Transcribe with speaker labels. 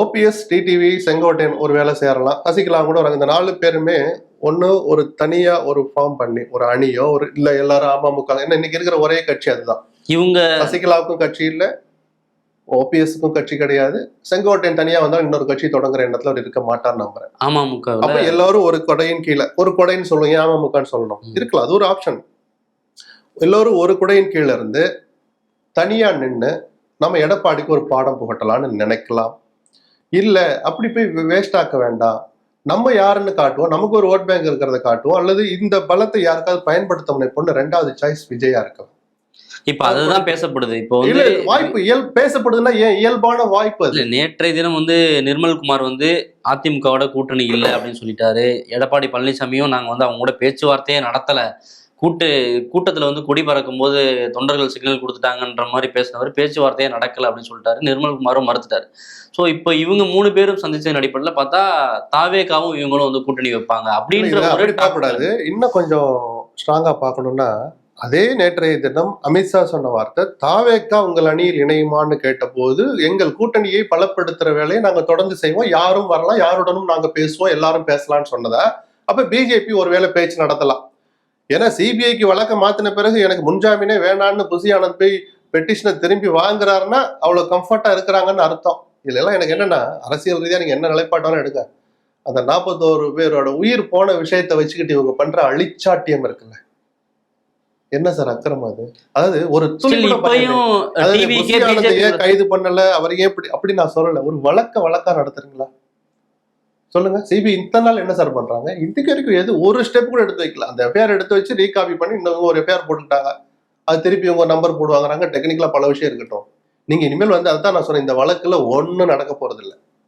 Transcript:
Speaker 1: OPS, TTV, Sengottaiyan ஒரு வேலை சேரலாம், சசிகலா கூட வராங்க. இந்த 4 பேருமே ஒண்ணு ஒரு தனியா ஒரு ஃபார்ம் பண்ணி ஒரு அணியோ ஒரு இல்ல எல்லாரும் அமமுக, என்ன இன்னைக்கு இருக்கிற ஒரே கட்சி அதுதான்.
Speaker 2: இவங்க
Speaker 1: சசிகலாவுக்கும் கட்சி இல்ல, ஓபிஎஸ்க்கும் கட்சி கிடையாது, செங்கோட்டையன் தனியா வந்தா இன்னொரு கட்சி தொடங்குற எண்ணத்துல அவர் இருக்க மாட்டார் நம்புறேன்.
Speaker 2: அமமுக
Speaker 1: அப்ப எல்லாரும் ஒரு கொடையின் கீழே, ஒரு கொடைன்னு சொல்லுங்க, அமமுகன்னு சொல்லணும் இருக்கலாம், அது ஒரு ஆப்ஷன். எல்லோரும் ஒரு குடையின் கீழே இருந்து தனியா நின்று நம்ம எடப்பாடிக்கு ஒரு பாடம் புகட்டலாம்னு நினைக்கலாம். இல்ல அப்படி போய் வேஸ்ட் ஆக்க வேண்டாம், நம்ம யாருன்னு காட்டுவோம், நமக்கு ஒரு ஓட் பேங்க் இருக்கிறத காட்டுவோம், அல்லது இந்த பலத்தை யாருக்காவது பயன்படுத்த முனைப்போம்னு 2வது சாய்ஸ் விஜயா இருக்கலாம்.
Speaker 2: இப்ப அதுதான் பேசப்படுது. இப்போ
Speaker 1: வாய்ப்பு பேசப்படுதுன்னா ஏன் இயல்பான வாய்ப்பு அது.
Speaker 2: நேற்றைய தினம் நிர்மல்குமார் அதிமுகவோட கூட்டணி இல்லை அப்படின்னு சொல்லிட்டாரு. எடப்பாடி பழனிசாமியும் நாங்க அவங்க கூட பேச்சுவார்த்தையே நடத்தல, கூட்டத்துல கொடி பறக்கும் போது தொண்டர்கள் சிக்னல் கொடுத்துட்டாங்கன்ற மாதிரி பேசினவர் பேச்சுவார்த்தையே நடக்கல அப்படின்னு சொல்லிட்டாரு. நிர்மல்குமாரும் மறுத்துட்டாரு. ஸோ இப்போ இவங்க 3 பேரும் சந்திச்ச அடிப்படையில் பார்த்தா தாவேகாவும் இவங்களும் கூட்டணி வைப்பாங்க அப்படின்ற.
Speaker 1: இன்னும் கொஞ்சம் ஸ்ட்ராங்கா பார்க்கணும்னா, அதே நேற்றைய தினம் அமித்ஷா சொன்ன வார்த்தை, தாவேகா உங்கள் அணியில் இணையுமான்னு கேட்ட போது எங்கள் கூட்டணியை பலப்படுத்துற வேலையை நாங்க தொடர்ந்து செய்வோம், யாரும் வரலாம், யாருடனும் நாங்க பேசுவோம், எல்லாரும் பேசலாம்னு சொன்னதா. அப்ப பிஜேபி ஒருவேளை பேச்சு நடத்தலாம். ஏன்னா சிபிஐக்கு வழக்க மாத்தின பிறகு எனக்கு முன்ஜாமீனே வேணான்னு புசி ஆனந்த் போய் பெட்டிஷனை திரும்பி வாங்குறாருன்னா அவ்வளவு கம்ஃபர்ட்டா இருக்கிறாங்கன்னு அர்த்தம். இதுல எல்லாம் எனக்கு என்னன்னா, அரசியல் ரீதியா நீங்க என்ன நிலைப்பாட்டாலும் எடுங்க, அந்த 41 பேரோட உயிர் போன விஷயத்தை வச்சுக்கிட்டு இவங்க பண்ற அழிச்சாட்டியம் இருக்குல்ல, என்ன சார் அக்கிரமம் அது? அதாவது ஒரு ஏன் கைது பண்ணல, அவர் ஏன் அப்படி நான் சொல்லல, ஒரு வழக்கா நடத்துறீங்களா சொல்லுங்க. சிபிஐ இத்தனை நாள் என்ன சார் பண்றாங்க? இதுக்கு வரைக்கும் எது ஒரு ஸ்டெப் கூட எடுத்து வைக்கல. அந்த எஃப்ஐஆர் எடுத்து வச்சு ரீகாப்பி பண்ணி இன்னும் ஒரு எஃப்ஐஆர் போட்டுட்டாங்க, அது திருப்பி உங்க நம்பர் போடுவாங்க, டெக்னிக்கலா பல விஷயம் இருக்கட்டும். நீங்க இனிமேல் அதுதான் நான் சொன்னேன், இந்த வழக்குல ஒன்னும் நடக்க போறது இல்லை.